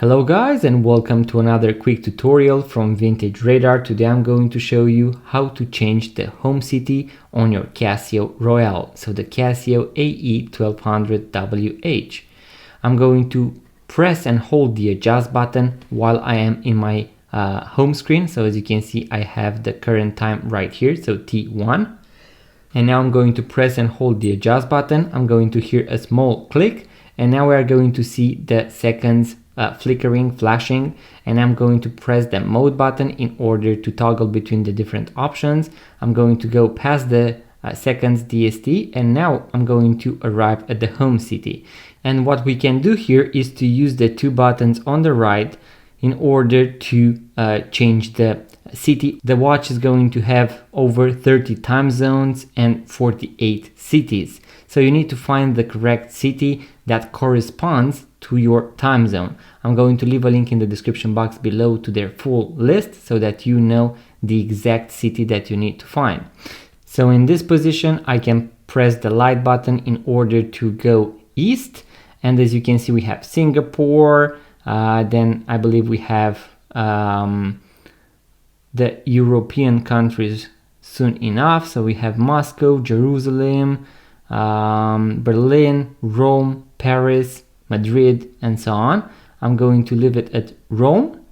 Hello guys, and welcome to another quick tutorial from Vintage Radar. Today I'm going to show you how to change the home city on your Casio Royale, so the Casio AE-1200WH. I'm going to press and hold the adjust button while I am in my home screen. So as you can see, I have the current time right here, so T1. And now I'm going to press and hold the adjust button. I'm going to hear a small click, and now we are going to see the seconds flickering, flashing, and I'm going to press the mode button in order to toggle between the different options. I'm going to go past the seconds DST, and now I'm going to arrive at the home city. And what we can do here is to use the two buttons on the right in order to change the city. The watch is going to have over 30 time zones and 48 cities. So you need to find the correct city that corresponds to your time zone. I'm going to leave a link in the description box below to their full list so that you know the exact city that you need to find. So in this position, I can press the light button in order to go east. And as you can see, we have Singapore. Then I believe we have the European countries soon enough. So we have Moscow, Jerusalem, Berlin, Rome, Paris, Madrid, and so on. I'm going to leave it at Rome,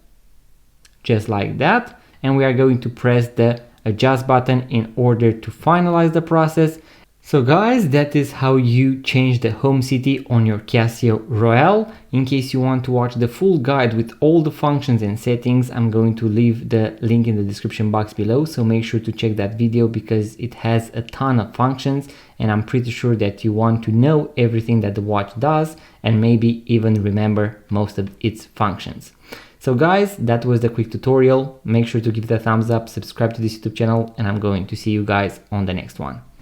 just like that. And we are going to press the adjust button in order to finalize the process. So guys, that is how you change the home city on your Casio Royale. In case you want to watch the full guide with all the functions and settings, I'm going to leave the link in the description box below. So make sure to check that video because it has a ton of functions, and I'm pretty sure that you want to know everything that the watch does and maybe even remember most of its functions. So guys, that was the quick tutorial. Make sure to give it a thumbs up, subscribe to this YouTube channel, and I'm going to see you guys on the next one.